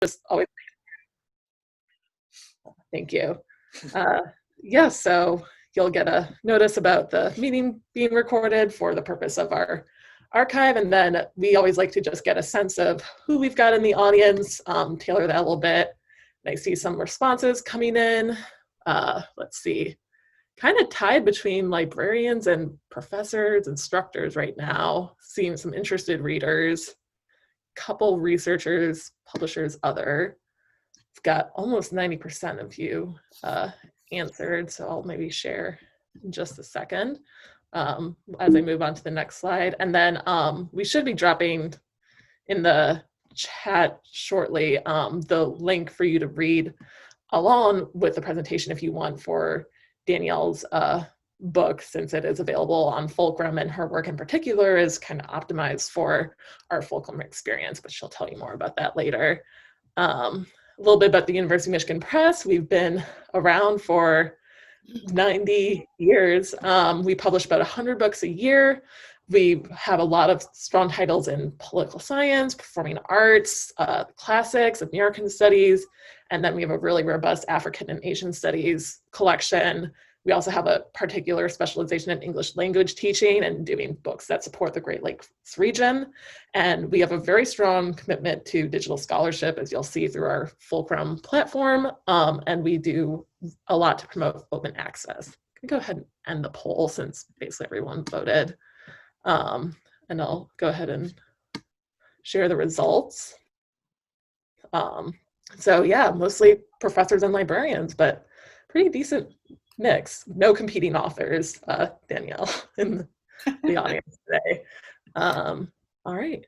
just always thank you. Yeah, so you'll get a notice about the meeting being recorded for the purpose of our archive, and then we always like to just get a sense of who we've got in the audience, tailor that a little bit. And I see some responses coming in. Let's see, kind of tied between librarians and professors, instructors right now, seeing some interested readers, couple researchers, publishers, other. It's got almost 90% of you answered, so I'll maybe share in just a second as I move on to the next slide. And then we should be dropping in the chat shortly the link for you to read along with the presentation if you want for Danielle's book, since it is available on Fulcrum, and her work in particular is kind of optimized for our Fulcrum experience, but she'll tell you more about that later. A little bit about the University of Michigan Press. We've been around for 90 years. We publish about 100 books a year. We have a lot of strong titles in political science, performing arts, classics, American studies, and then we have a really robust African and Asian studies collection. We also have a particular specialization in English language teaching and doing books that support the Great Lakes region. And we have a very strong commitment to digital scholarship, as you'll see through our Fulcrum platform. And we do a lot to promote open access. I'm gonna go ahead and end the poll since basically everyone voted. And I'll go ahead and share the results. So yeah, mostly professors and librarians, but pretty decent mix. No competing authors, Danielle, in the audience today. All right,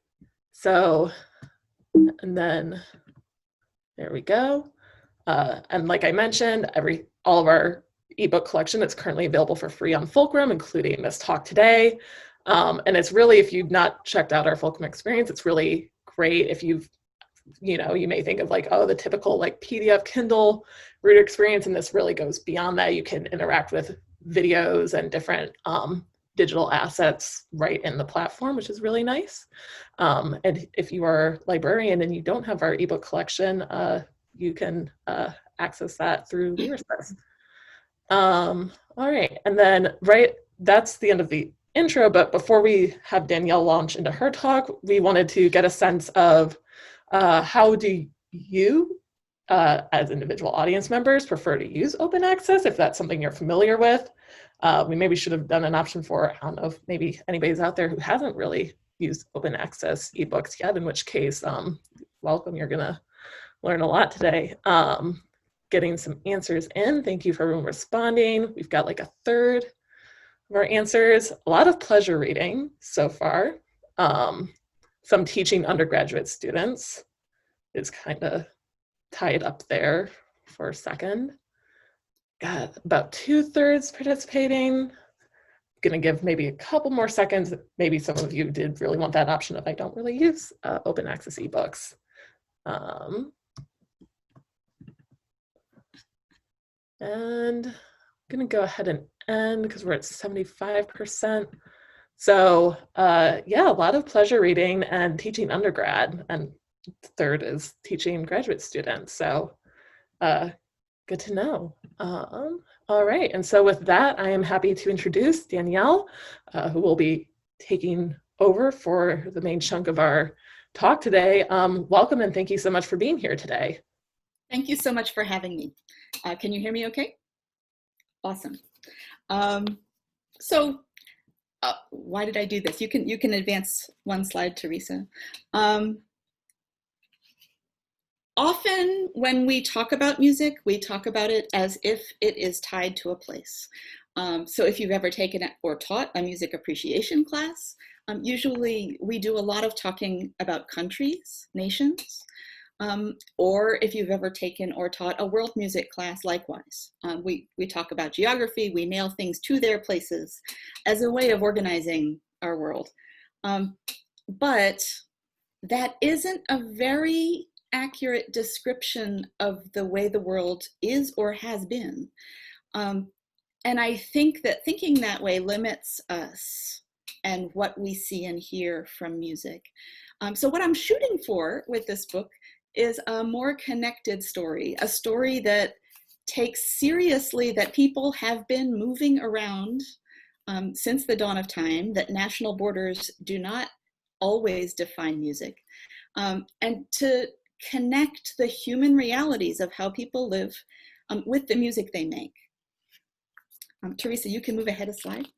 so, and then there we go. And like I mentioned, all of our ebook collection is currently available for free on Fulcrum, including this talk today. And it's really, if you've not checked out our Fulcrum experience, it's really great if you may think of like, oh, the typical like PDF Kindle reader experience, and this really goes beyond that. You can interact with videos and different digital assets right in the platform, which is really nice. And if you are a librarian and you don't have our ebook collection, you can access that through LibreSpace. All right, and then that's the end of the intro, but before we have Danielle launch into her talk, we wanted to get a sense of how do you, as individual audience members, prefer to use open access, if that's something you're familiar with. We maybe should have done an option for, I don't know if maybe anybody's out there who hasn't really used open access ebooks yet, in which case, welcome, you're gonna learn a lot today. Getting some answers in. Thank you for everyone responding. We've got like a third of our answers. A lot of pleasure reading so far. Some teaching undergraduate students is kind of tied up there for a second. Got about 2/3 participating. Gonna give maybe a couple more seconds. Maybe some of you did really want that option of I don't really use open access ebooks. And I'm gonna go ahead and end because we're at 75%. So yeah, a lot of pleasure reading and teaching undergrad, and third is teaching graduate students. So good to know. All right, and so with that, I am happy to introduce Danielle, who will be taking over for the main chunk of our talk today. Welcome, and thank you so much for being here today. Thank you so much for having me. Can you hear me okay? Awesome. Why did I do this? You can advance one slide, Teresa. Often when we talk about music, we talk about it as if it is tied to a place. So if you've ever taken or taught a music appreciation class, usually we do a lot of talking about countries, nations, or if you've ever taken or taught a world music class, likewise. We talk about geography, we nail things to their places as a way of organizing our world. But that isn't a very accurate description of the way the world is or has been. And I think that thinking that way limits us and what we see and hear from music. So what I'm shooting for with this book is a more connected story, a story that takes seriously that people have been moving around since the dawn of time, that national borders do not always define music, and to connect the human realities of how people live with the music they make. Teresa, you can move ahead a slide.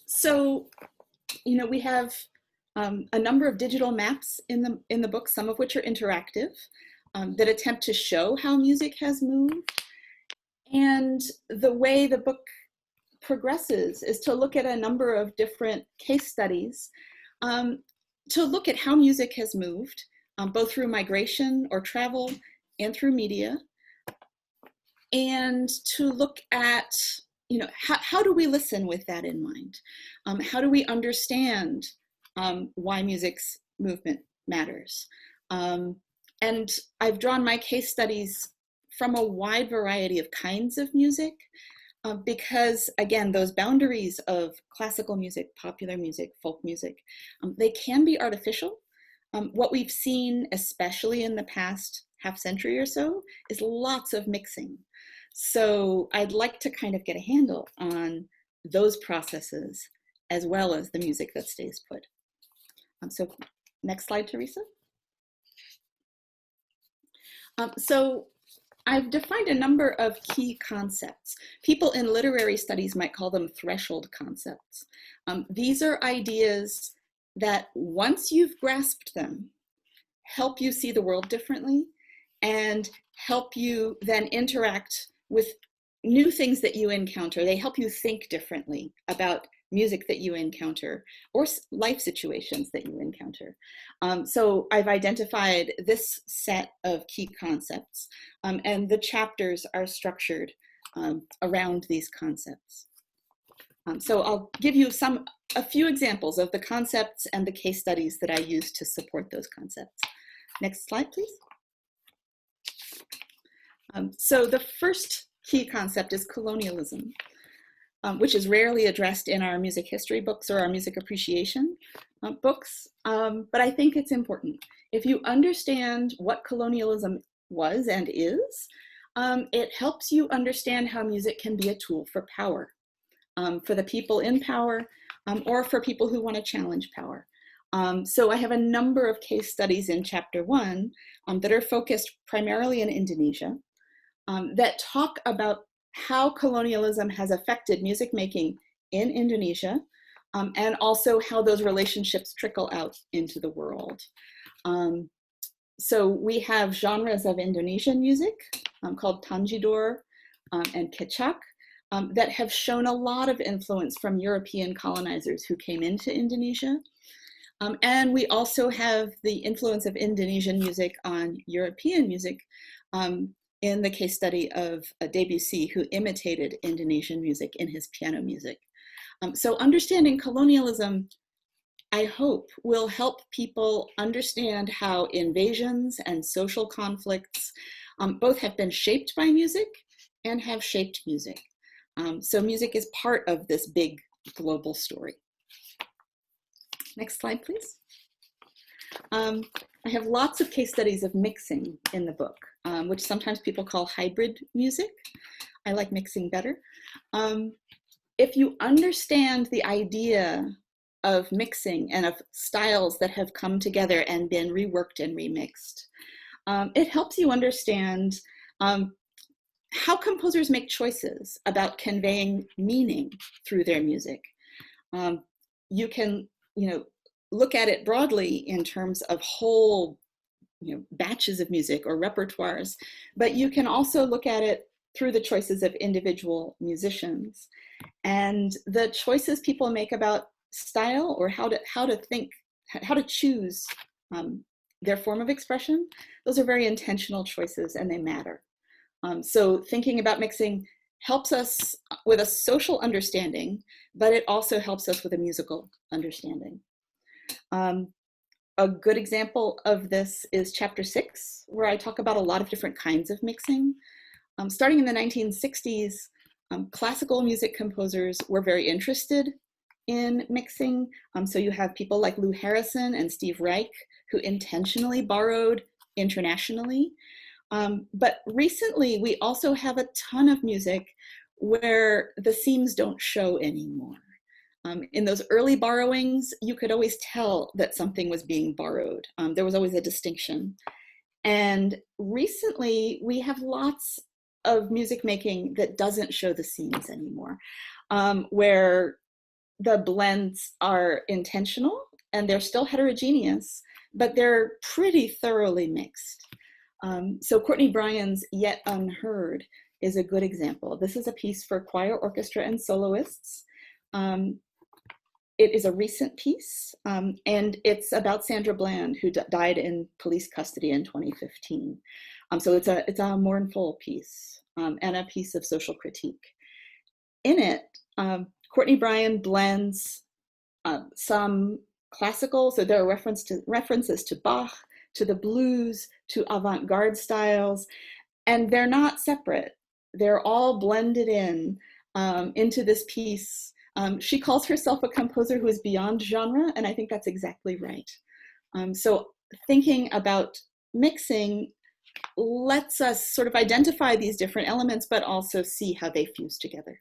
So, we have a number of digital maps in the book, some of which are interactive, that attempt to show how music has moved. And the way the book progresses is to look at a number of different case studies to look at how music has moved, both through migration or travel and through media, and to look at, how do we listen with that in mind? How do we understand why music's movement matters? And I've drawn my case studies from a wide variety of kinds of music, because again, those boundaries of classical music, popular music, folk music, they can be artificial. What we've seen, especially in the past half century or so, is lots of mixing. So I'd like to kind of get a handle on those processes as well as the music that stays put. So next slide, Teresa. So I've defined a number of key concepts. People in literary studies might call them threshold concepts. These are ideas that once you've grasped them, help you see the world differently and help you then interact with new things that you encounter. They help you think differently about music that you encounter or life situations that you encounter. So I've identified this set of key concepts, and the chapters are structured around these concepts. So I'll give you a few examples of the concepts and the case studies that I use to support those concepts. Next slide, please. So the first key concept is colonialism, which is rarely addressed in our music history books or our music appreciation books, but I think it's important. If you understand what colonialism was and is, it helps you understand how music can be a tool for power, for the people in power, or for people who want to challenge power. So I have a number of case studies in chapter 1 that are focused primarily in Indonesia, that talk about how colonialism has affected music making in Indonesia, and also how those relationships trickle out into the world. So we have genres of Indonesian music called tanjidor and kecak that have shown a lot of influence from European colonizers who came into Indonesia. And we also have the influence of Indonesian music on European music in the case study of Debussy, who imitated Indonesian music in his piano music. So understanding colonialism, I hope, will help people understand how invasions and social conflicts both have been shaped by music and have shaped music. So music is part of this big global story. Next slide, please. I have lots of case studies of mixing in the book, which sometimes people call hybrid music. I like mixing better. If you understand the idea of mixing and of styles that have come together and been reworked and remixed, it helps you understand how composers make choices about conveying meaning through their music. You can, look at it broadly in terms of whole, batches of music or repertoires, but you can also look at it through the choices of individual musicians. And the choices people make about style or how to choose their form of expression, those are very intentional choices and they matter. So thinking about mixing helps us with a social understanding, but it also helps us with a musical understanding. A good example of this is chapter 6, where I talk about a lot of different kinds of mixing. Starting in the 1960s, classical music composers were very interested in mixing. So you have people like Lou Harrison and Steve Reich who intentionally borrowed internationally. But recently, we also have a ton of music where the seams don't show anymore. In those early borrowings, you could always tell that something was being borrowed. There was always a distinction. And recently, we have lots of music making that doesn't show the seams anymore, where the blends are intentional and they're still heterogeneous, but they're pretty thoroughly mixed. So Courtney Bryan's Yet Unheard is a good example. This is a piece for choir, orchestra, and soloists. It is a recent piece, and it's about Sandra Bland, who died in police custody in 2015. So it's a mournful piece and a piece of social critique. In it, Courtney Bryan blends some classical, so there are references to Bach, to the blues, to avant-garde styles, and they're not separate. They're all blended in into this piece. She calls herself a composer who is beyond genre, and I think that's exactly right. So thinking about mixing lets us sort of identify these different elements, but also see how they fuse together.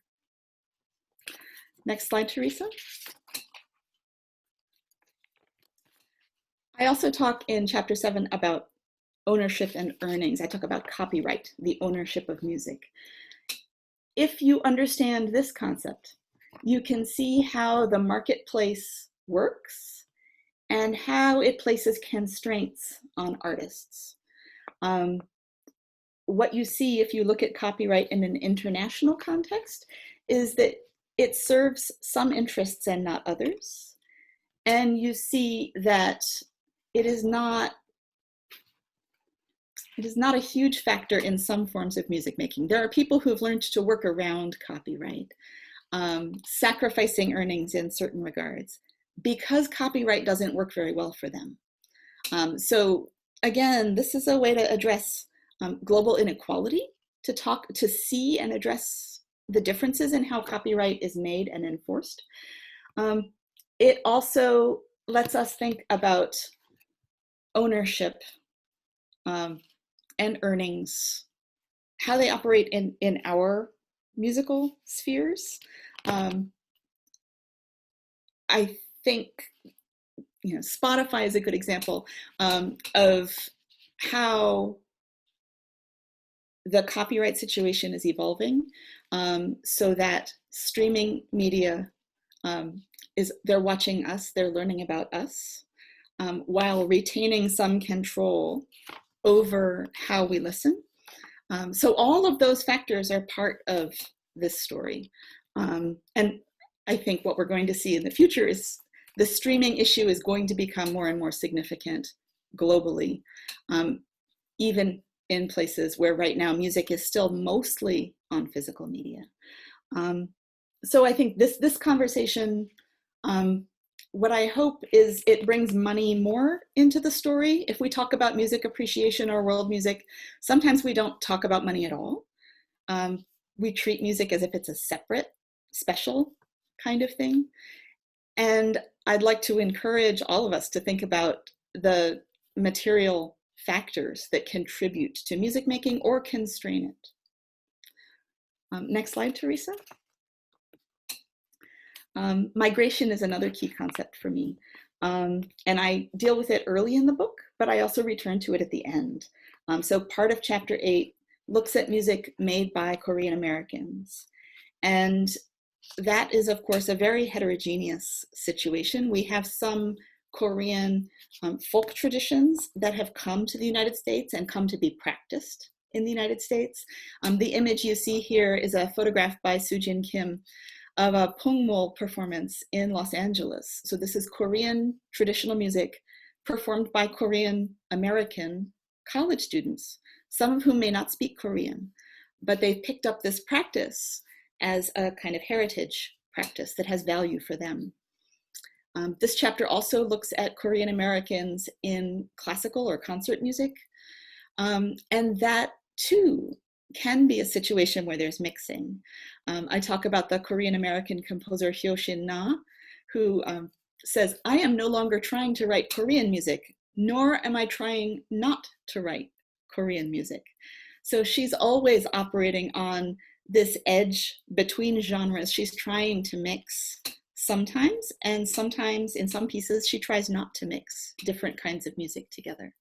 Next slide, Teresa. I also talk in chapter 7 about ownership and earnings. I talk about copyright, the ownership of music. If you understand this concept, you can see how the marketplace works and how it places constraints on artists. What you see if you look at copyright in an international context is that it serves some interests and not others. And you see that it is not a huge factor in some forms of music making. There are people who have learned to work around copyright, sacrificing earnings in certain regards, because copyright doesn't work very well for them. So again, this is a way to address global inequality, to see and address the differences in how copyright is made and enforced. It also lets us think about ownership and earnings, how they operate in our musical spheres. I think Spotify is a good example of how the copyright situation is evolving, so that streaming media they're watching us, they're learning about us, while retaining some control over how we listen. So all of those factors are part of this story. And I think what we're going to see in the future is the streaming issue is going to become more and more significant globally, even in places where right now music is still mostly on physical media. So I think this conversation, what I hope is it brings money more into the story. If we talk about music appreciation or world music, sometimes we don't talk about money at all. We treat music as if it's a separate, special kind of thing. And I'd like to encourage all of us to think about the material factors that contribute to music making or constrain it. Next slide, Teresa. Migration is another key concept for me. And I deal with it early in the book, but I also return to it at the end. So part of chapter 8 looks at music made by Korean Americans. And that is, of course, a very heterogeneous situation. We have some Korean folk traditions that have come to the United States and come to be practiced in the United States. The image you see here is a photograph by Soo-Jin Kim of a Pungmul performance in Los Angeles. So this is Korean traditional music performed by Korean American college students, some of whom may not speak Korean, but they've picked up this practice as a kind of heritage practice that has value for them. This chapter also looks at Korean Americans in classical or concert music, and that too can be a situation where there's mixing. I talk about the Korean American composer Hyo Shin Na, who says, "I am no longer trying to write Korean music, nor am I trying not to write Korean music. So she's always operating on this edge between genres. She's trying to mix sometimes, and sometimes in some pieces, she tries not to mix different kinds of music together.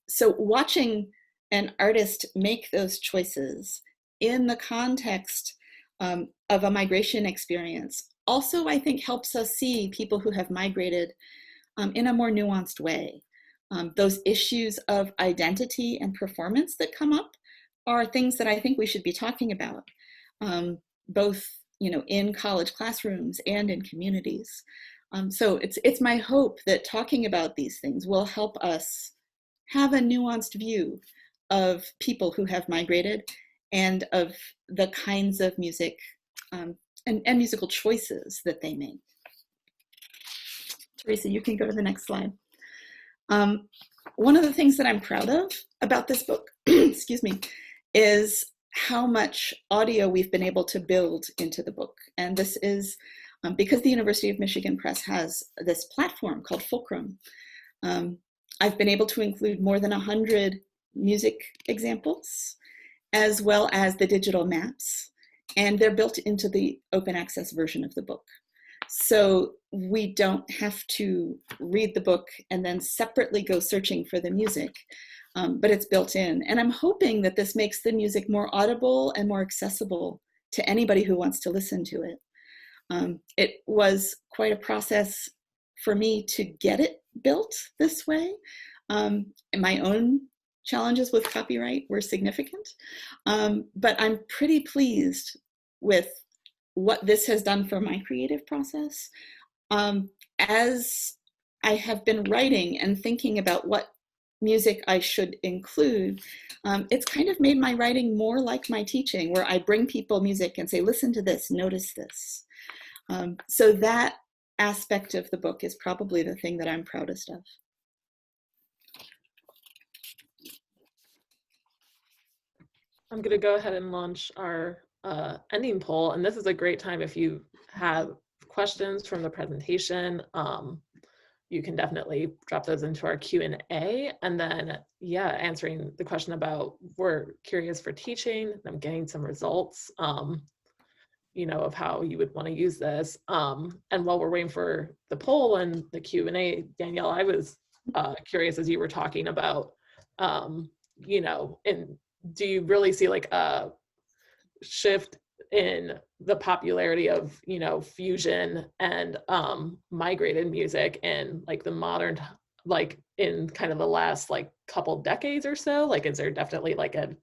So watching an artist make those choices in the context of a migration experience also, I think, helps us see people who have migrated in a more nuanced way. Those issues of identity and performance that come up are things that I think we should be talking about, both in college classrooms and in communities. So it's my hope that talking about these things will help us have a nuanced view of people who have migrated and of the kinds of music and musical choices that they make. Teresa, you can go to the next slide. One of the things that I'm proud of about this book, excuse me, is how much audio we've been able to build into the book. And this is because the University of Michigan Press has this platform called Fulcrum. I've been able to include more than 100 music examples, as well as the digital maps, and they're built into the open access version of the book. So we don't have to read the book and then separately go searching for the music, but it's built in. And I'm hoping that this makes the music more audible and more accessible to anybody who wants to listen to it. It was quite a process for me to get it built this way. And my own challenges with copyright were significant, but I'm pretty pleased with what this has done for my creative process. As I have been writing and thinking about what music I should include, it's kind of made my writing more like my teaching, where I bring people music and say, listen to this, notice this. So that aspect of the book is probably the thing that I'm proudest of. I'm going to go ahead and launch our ending poll, and this is a great time if you have questions from the presentation. You can definitely drop those into our Q&A, and then answering the question about, we're curious for teaching, I'm getting some results of how you would want to use this. And while we're waiting for the poll and the Q&A, Danielle, I was curious as you were talking about and do you really see like a shift in the popularity of fusion and migrated music in like the modern, like in kind of the last like couple decades or so? Like, is there definitely like an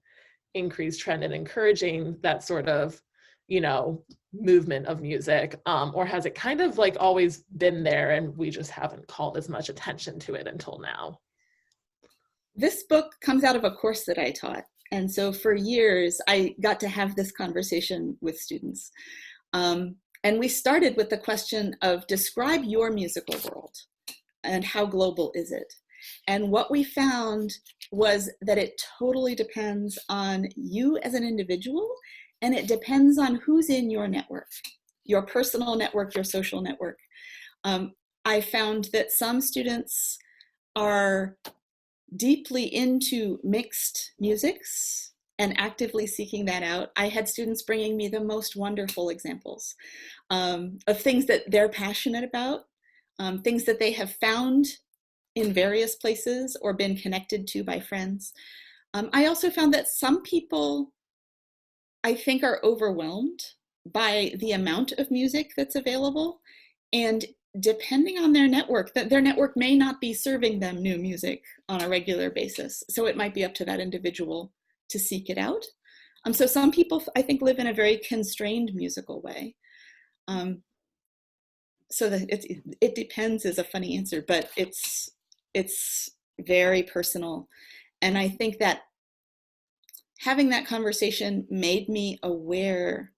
increased trend in encouraging that sort of movement of music, or has it kind of like always been there and we just haven't called as much attention to it until now? This book comes out of a course that I taught. And so for years, I got to have this conversation with students. And we started with the question of, describe your musical world and how global is it? And what we found was that it totally depends on you as an individual, and it depends on who's in your network, your personal network, your social network. I found that some students are deeply into mixed musics and actively seeking that out. I had students bringing me the most wonderful examples of things that they're passionate about, things that they have found in various places or been connected to by friends. I also found that some people, I think, are overwhelmed by the amount of music that's available, and depending on their network, that their network may not be serving them new music on a regular basis. So it might be up to that individual to seek it out. So some people, I think, live in a very constrained musical way. So that it depends is a funny answer, but it's very personal. And I think that having that conversation made me aware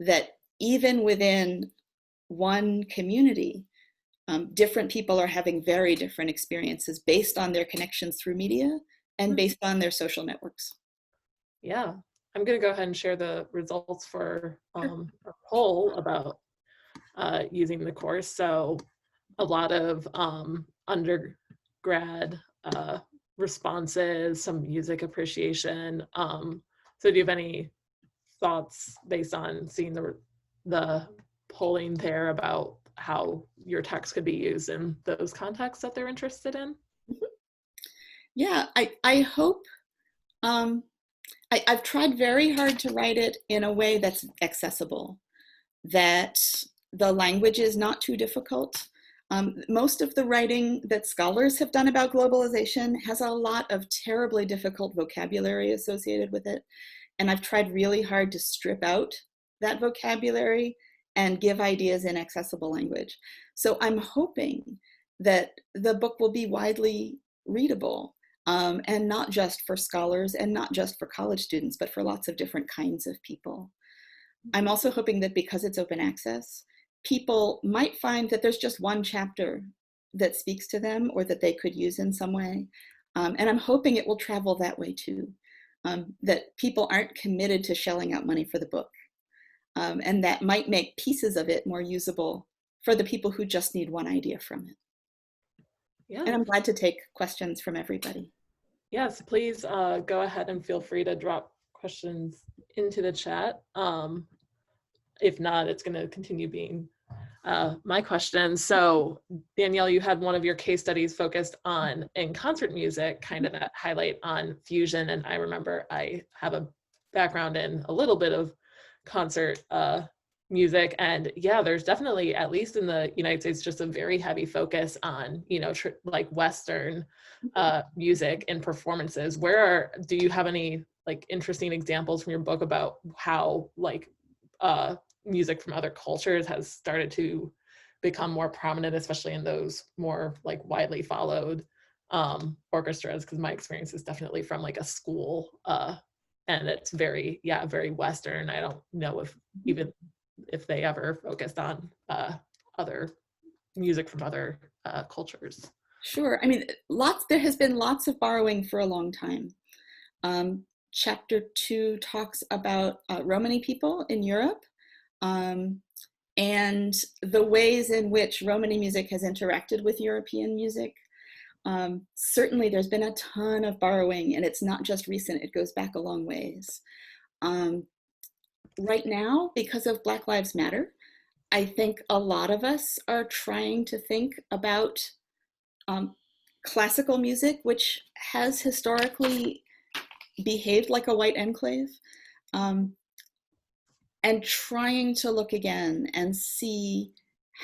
that even within one community, different people are having very different experiences based on their connections through media and based on their social networks. Yeah, I'm going to go ahead and share the results for a poll about using the course. So a lot of grad responses, some music appreciation. So do you have any thoughts based on seeing the polling there about how your text could be used in those contexts that they're interested in? Yeah, I hope, I've tried very hard to write it in a way that's accessible, that the language is not too difficult. Most of the writing that scholars have done about globalization has a lot of terribly difficult vocabulary associated with it. And I've tried really hard to strip out that vocabulary and give ideas in accessible language. So I'm hoping that the book will be widely readable, and not just for scholars and not just for college students, but for lots of different kinds of people. I'm also hoping that because it's open access, people might find that there's just one chapter that speaks to them or that they could use in some way. And I'm hoping it will travel that way too, that people aren't committed to shelling out money for the book. And that might make pieces of it more usable for the people who just need one idea from it. Yeah. And I'm glad to take questions from everybody. Yes, please go ahead and feel free to drop questions into the chat. If not, it's going to continue being my question. So Danielle, you had one of your case studies focused on in concert music, kind of that highlight on fusion. And I remember I have a background in a little bit of concert music, and yeah, there's definitely, at least in the United States, just a very heavy focus on, you know, like Western music and performances. Do you have any like interesting examples from your book about how like music from other cultures has started to become more prominent, especially in those more like widely followed orchestras? Because my experience is definitely from like a school, and it's very Western. I don't know if they ever focused on other music from other cultures. Sure. I mean, there has been lots of borrowing for a long time. Chapter 2 talks about Romani people in Europe, and the ways in which Romani music has interacted with European music. Certainly there's been a ton of borrowing, and it's not just recent, it goes back a long ways. Right now, because of Black Lives Matter, I think a lot of us are trying to think about classical music, which has historically behaved like a white enclave, and trying to look again and see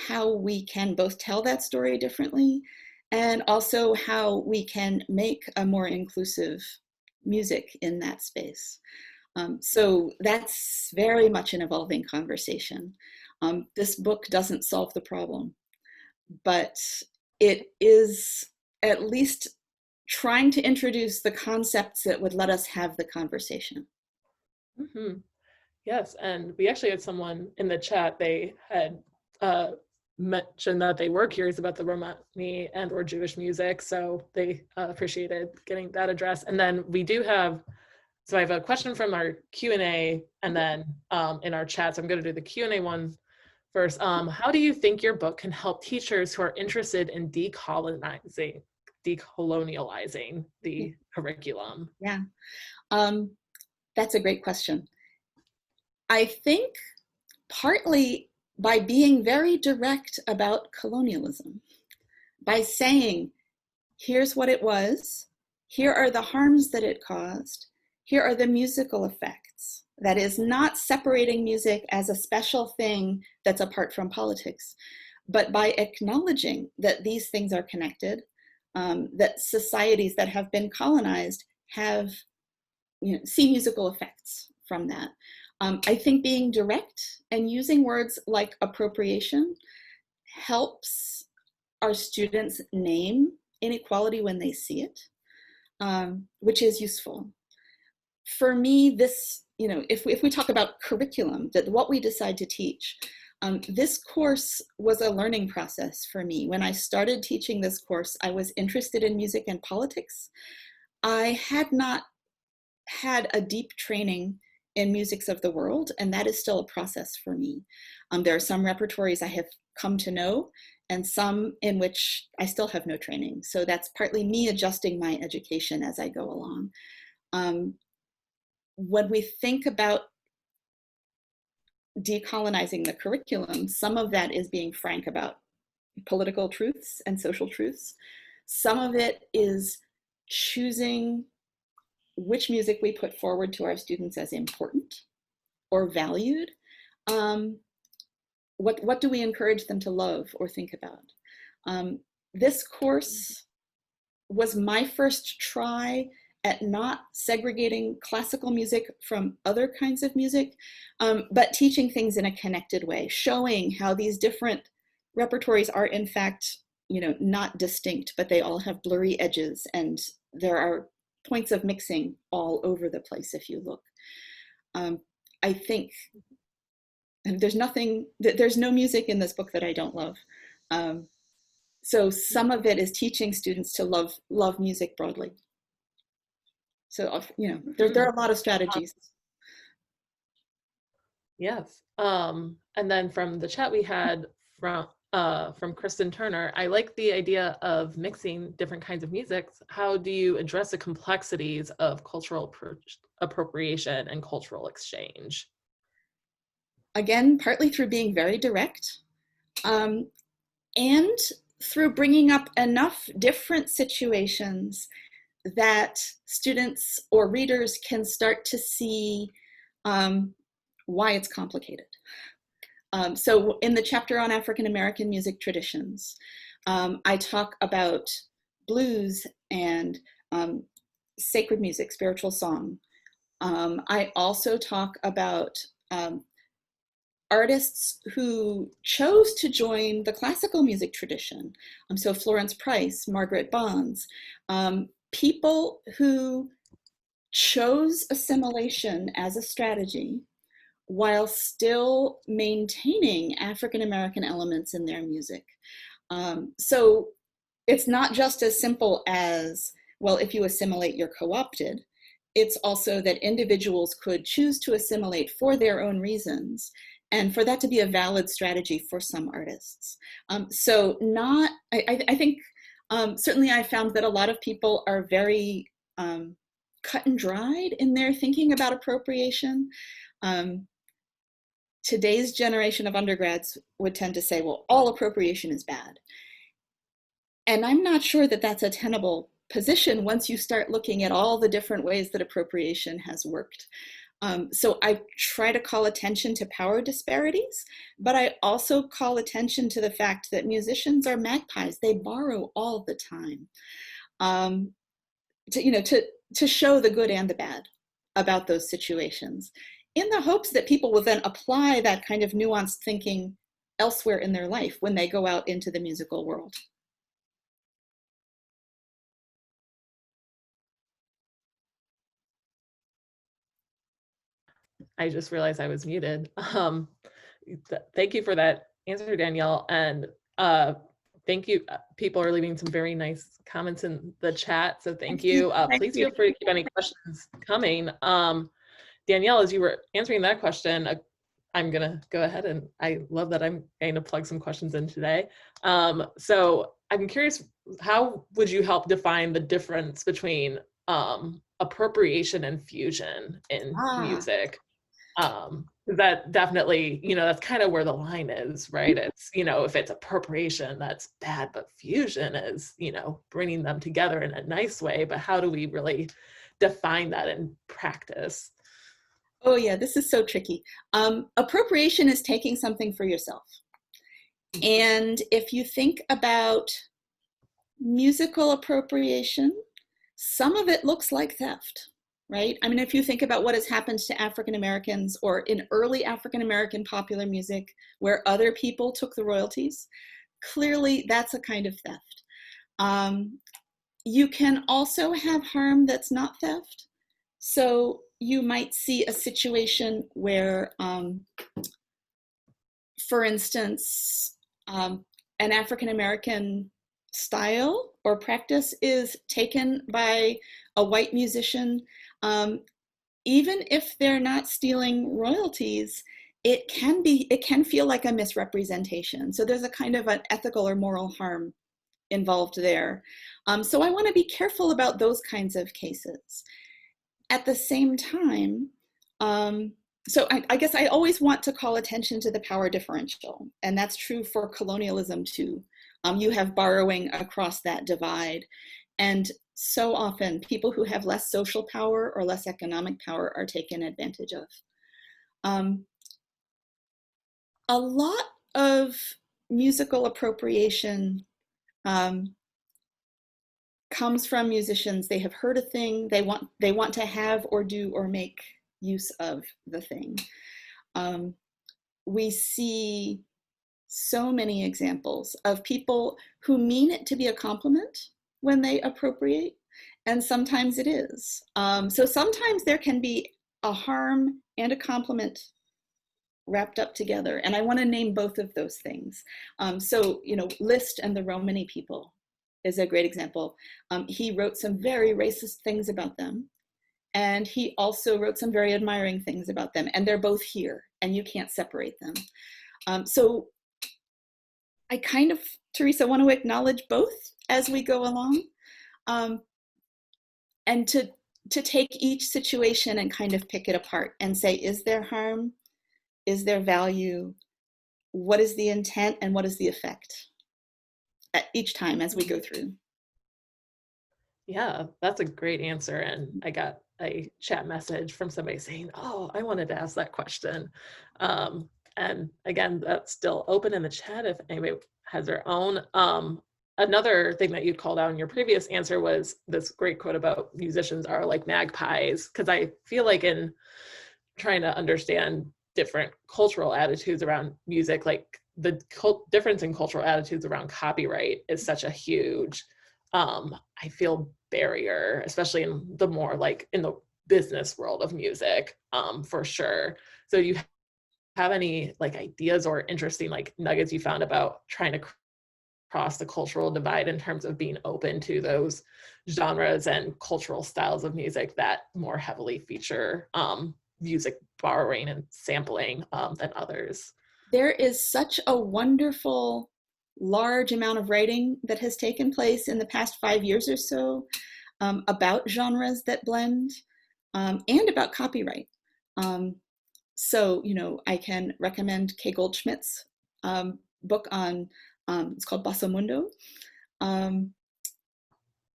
how we can both tell that story differently and also how we can make a more inclusive music in that space. So that's very much an evolving conversation. This book doesn't solve the problem, but it is at least trying to introduce the concepts that would let us have the conversation. Mm-hmm. Yes, and we actually had someone in the chat, they had mentioned that they were curious about the Romani and or Jewish music, so they appreciated getting that addressed. And then we do have, so I have a question from our Q&A, and then in our chat, so I'm going to do the Q&A one first. How do you think your book can help teachers who are interested in decolonializing the curriculum? Yeah, that's a great question. I think partly by being very direct about colonialism, by saying, here's what it was, here are the harms that it caused, here are the musical effects. That is not separating music as a special thing that's apart from politics, but by acknowledging that these things are connected, that societies that have been colonized have, see musical effects from that. I think being direct and using words like appropriation helps our students name inequality when they see it, which is useful. For me, this, if we talk about curriculum, that what we decide to teach, this course was a learning process for me. When I started teaching this course, I was interested in music and politics. I had not had a deep training in musics of the world, and that is still a process for me. There are some repertories I have come to know, and some in which I still have no training. So that's partly me adjusting my education as I go along. When we think about decolonizing the curriculum, some of that is being frank about political truths and social truths. Some of it is choosing which music we put forward to our students as important or valued. What do we encourage them to love or think about? This course was my first try at not segregating classical music from other kinds of music, but teaching things in a connected way, showing how these different repertories are in fact, not distinct, but they all have blurry edges, and there are points of mixing all over the place if you look. I think there's no music in this book that I don't love. So some of it is teaching students to love music broadly. So, there are a lot of strategies. Yes. And then from the chat we had from Kristen Turner, I like the idea of mixing different kinds of music. How do you address the complexities of cultural appropriation and cultural exchange? Again, partly through being very direct, and through bringing up enough different situations that students or readers can start to see why it's complicated. So in the chapter on African American music traditions, I talk about blues and sacred music, spiritual song. I also talk about artists who chose to join the classical music tradition. So Florence Price, Margaret Bonds, people who chose assimilation as a strategy while still maintaining African American elements in their music. So it's not just as simple as, well, if you assimilate, you're co-opted. It's also that individuals could choose to assimilate for their own reasons, and for that to be a valid strategy for some artists. I think certainly I found that a lot of people are very cut and dried in their thinking about appropriation. Today's generation of undergrads would tend to say, well, all appropriation is bad. And I'm not sure that that's a tenable position once you start looking at all the different ways that appropriation has worked. So I try to call attention to power disparities, but I also call attention to the fact that musicians are magpies. They borrow all the time, to show the good and the bad about those situations, in the hopes that people will then apply that kind of nuanced thinking elsewhere in their life when they go out into the musical world. I just realized I was muted. Thank you for that answer, Danielle. And thank you. People are leaving some very nice comments in the chat. So thank you. Please feel free to keep any questions coming. Danielle, as you were answering that question, I'm going to go ahead, and I love that I'm going to plug some questions in today. So I'm curious, how would you help define the difference between appropriation and fusion in music? That definitely, that's kind of where the line is, right? It's, if it's appropriation, that's bad, but fusion is, bringing them together in a nice way. But how do we really define that in practice? Oh yeah, this is so tricky. Appropriation is taking something for yourself. And if you think about musical appropriation, some of it looks like theft, right? I mean, if you think about what has happened to African Americans or in early African American popular music where other people took the royalties, clearly that's a kind of theft. You can also have harm that's not theft. So you might see a situation where, for instance, an African American style or practice is taken by a white musician, even if they're not stealing royalties, it can feel like a misrepresentation. So there's a kind of an ethical or moral harm involved there. So I want to be careful about those kinds of cases. At the same time, so I guess I always want to call attention to the power differential, and that's true for colonialism too. You have borrowing across that divide, and so often people who have less social power or less economic power are taken advantage of. A lot of musical appropriation comes from musicians. They have heard a thing, they want to have or do or make use of the thing. We see so many examples of people who mean it to be a compliment when they appropriate, and sometimes it is. So sometimes there can be a harm and a compliment wrapped up together, and I want to name both of those things. So, Liszt and the Romany people is a great example. He wrote some very racist things about them, and he also wrote some very admiring things about them, and they're both here, and you can't separate them. So I kind of, Teresa, want to acknowledge both as we go along, and to take each situation and kind of pick it apart and say, is there harm? Is there value? What is the intent and what is the effect at each time as we go through? Yeah, that's a great answer. And I got a chat message from somebody saying, oh, I wanted to ask that question. And again, that's still open in the chat if anybody has their own. Another thing that you called out in your previous answer was this great quote about musicians are like magpies, because I feel like in trying to understand different cultural attitudes around music, like the difference in cultural attitudes around copyright is such a huge, I feel, barrier, especially in the more like in the business world of music, for sure. So you have any like ideas or interesting like nuggets you found about trying to cross the cultural divide in terms of being open to those genres and cultural styles of music that more heavily feature music borrowing and sampling than others? There is such a wonderful large amount of writing that has taken place in the past 5 years or so about genres that blend and about copyright. So, I can recommend Kay Goldschmidt's book on, it's called Basso Mundo.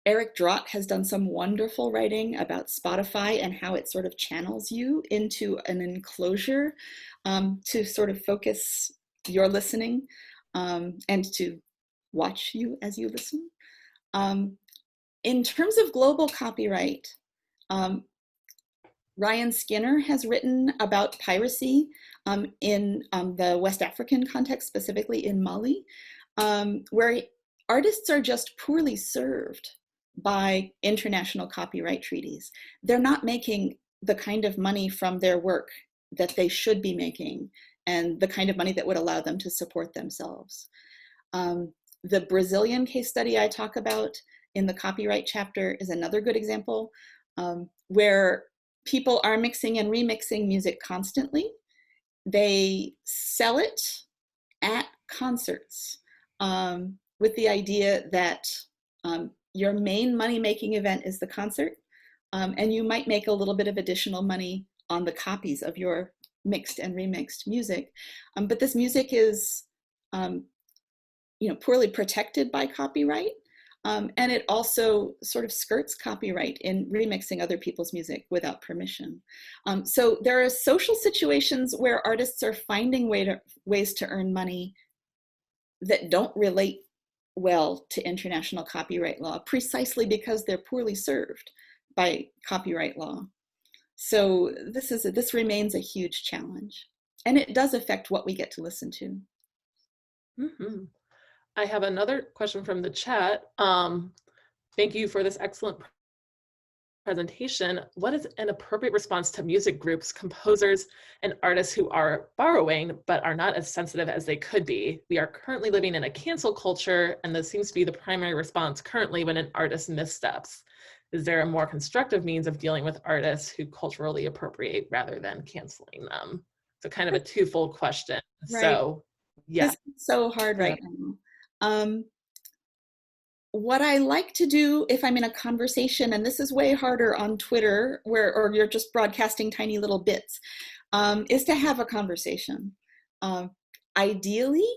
Eric Drott has done some wonderful writing about Spotify and how it sort of channels you into an enclosure to sort of focus your listening and to watch you as you listen. In terms of global copyright, Ryan Skinner has written about piracy in the West African context, specifically in Mali, where artists are just poorly served by international copyright treaties. They're not making the kind of money from their work that they should be making and the kind of money that would allow them to support themselves. The Brazilian case study I talk about in the copyright chapter is another good example where people are mixing and remixing music constantly. They sell it at concerts with the idea that your main money-making event is the concert, and you might make a little bit of additional money on the copies of your mixed and remixed music. But this music is poorly protected by copyright, and it also sort of skirts copyright in remixing other people's music without permission. So there are social situations where artists are finding ways to earn money that don't relate well to international copyright law, precisely because they're poorly served by copyright law. So this remains a huge challenge, and it does affect what we get to listen to. Mm-hmm. I have another question from the chat. Thank you for this excellent presentation. What is an appropriate response to music groups, composers, and artists who are borrowing but are not as sensitive as they could be? We are currently living in a cancel culture, and this seems to be the primary response currently when an artist missteps. Is there a more constructive means of dealing with artists who culturally appropriate rather than canceling them? So kind of a twofold question. Right. So yeah. This is so hard Yeah. right now. What I like to do if I'm in a conversation, and this is way harder on Twitter, or you're just broadcasting tiny little bits, is to have a conversation. Ideally,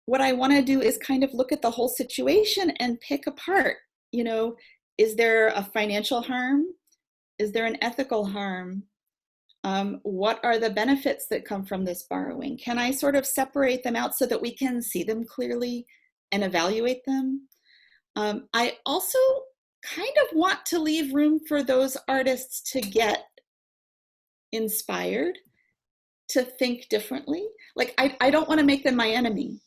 what I want to do is kind of look at the whole situation and pick apart, is there a financial harm? Is there an ethical harm? What are the benefits that come from this borrowing? Can I sort of separate them out so that we can see them clearly and evaluate them? I also kind of want to leave room for those artists to get inspired, to think differently. Like, I don't want to make them my enemy,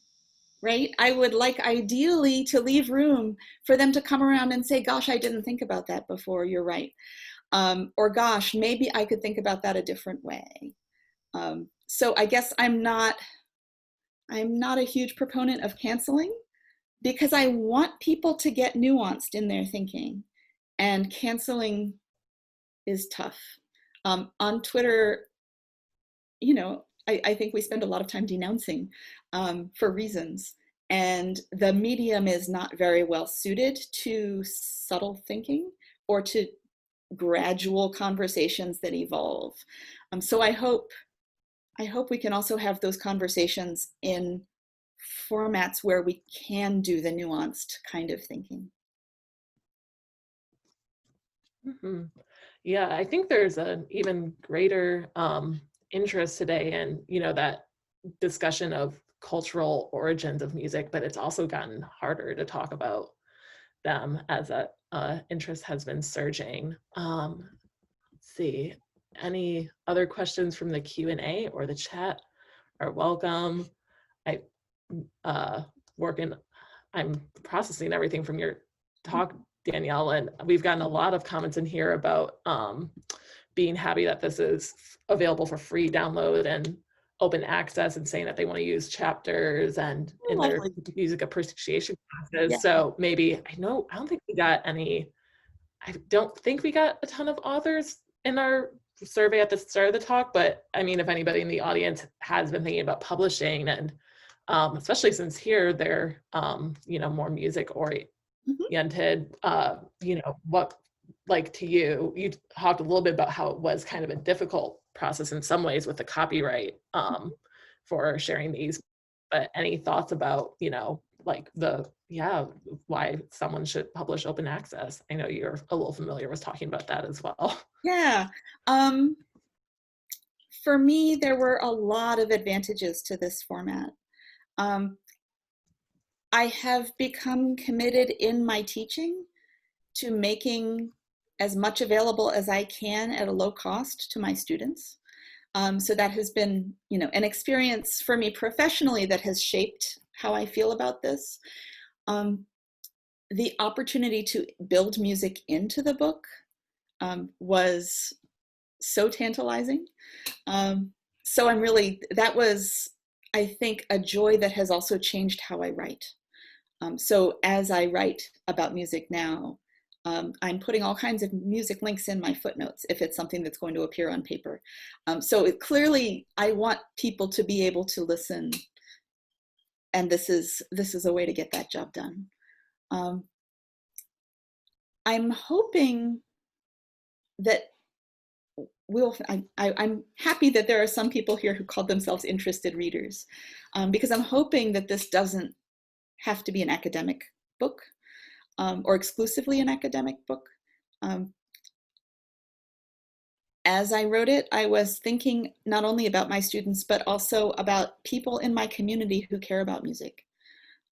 right? I would like ideally to leave room for them to come around and say, gosh, I didn't think about that before, you're right. Or gosh, maybe I could think about that a different way. So I guess I'm not a huge proponent of canceling, because I want people to get nuanced in their thinking, and canceling is tough. On Twitter, I think we spend a lot of time denouncing for reasons, and the medium is not very well suited to subtle thinking or to gradual conversations that evolve. So I hope we can also have those conversations in formats where we can do the nuanced kind of thinking. Mm-hmm. Yeah, I think there's an even greater interest today in, that discussion of cultural origins of music, but it's also gotten harder to talk about them as that interest has been surging. Let's see, any other questions from the Q&A or the chat are welcome. I'm processing everything from your talk, Danielle, and we've gotten a lot of comments in here about being happy that this is available for free download and open access, and saying that they want to use chapters and in their music appreciation classes. Yeah. So maybe, I don't think we got a ton of authors in our survey at the start of the talk, but I mean, if anybody in the audience has been thinking about publishing, and especially since here they're more music oriented, what, like, to you talked a little bit about how it was kind of a difficult process in some ways with the copyright for sharing these, but any thoughts about why someone should publish open access? I know you're a little familiar with talking about that as well. Yeah. For me, there were a lot of advantages to this format. I have become committed in my teaching to making as much available as I can at a low cost to my students. So that has been, an experience for me professionally that has shaped how I feel about this. The opportunity to build music into the book was so tantalizing. So that was, I think, a joy that has also changed how I write. So as I write about music now, I'm putting all kinds of music links in my footnotes if it's something that's going to appear on paper. So clearly, I want people to be able to listen, and this is a way to get that job done. I'm hoping that I'm happy that there are some people here who call themselves interested readers, because I'm hoping that this doesn't have to be an academic book, or exclusively an academic book. As I wrote it, I was thinking not only about my students, but also about people in my community who care about music.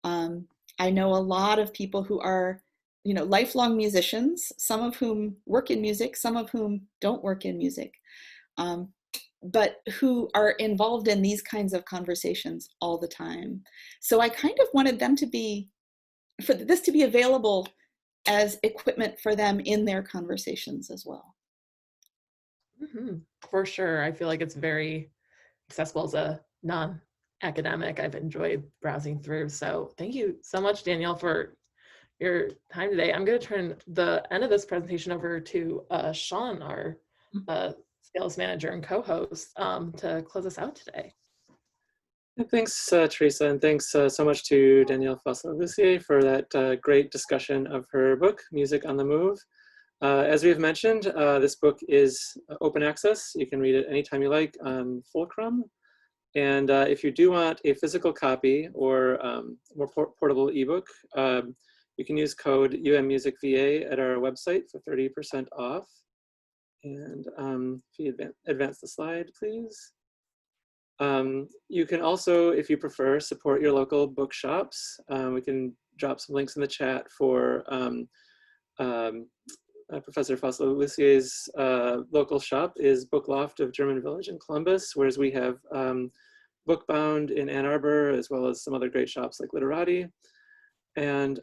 I know a lot of people who are, lifelong musicians, some of whom work in music, some of whom don't work in music, but who are involved in these kinds of conversations all the time. So I kind of wanted them for this to be available as equipment for them in their conversations as well. Mm-hmm. For sure. I feel like it's very accessible as a non-academic. I've enjoyed browsing through. So thank you so much, Danielle, for your time today. I'm going to turn the end of this presentation over to Sean, our sales manager and co-host, to close us out today. Thanks, Teresa, and thanks so much to Danielle Fosler-Lussier for that great discussion of her book, Music on the Move. As we have mentioned, this book is open access. You can read it anytime you like on Fulcrum. And if you do want a physical copy or more portable ebook, you can use code UMMusicVA at our website for 30% off. And if you advance the slide, please. You can also, if you prefer, support your local bookshops. We can drop some links in the chat for Professor Fosler-Lussier's local shop is Book Loft of German Village in Columbus, whereas we have Bookbound in Ann Arbor, as well as some other great shops like Literati. And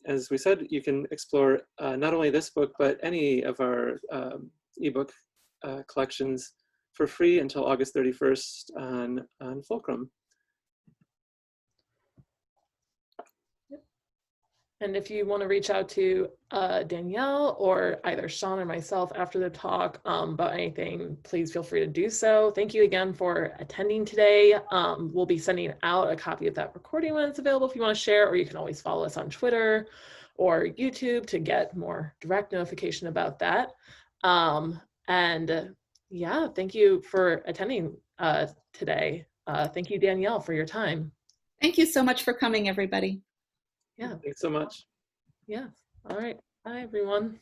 as we said, you can explore not only this book, but any of our ebook collections for free until August 31st on Fulcrum. And if you want to reach out to Danielle or either Sean or myself after the talk about anything, please feel free to do so. Thank you again for attending today. We'll be sending out a copy of that recording when it's available if you want to share, or you can always follow us on Twitter or YouTube to get more direct notification about that. Yeah, thank you for attending today. Thank you, Danielle, for your time. Thank you so much for coming, everybody. Yeah. Thanks so much. Yeah. All right. Bye, everyone.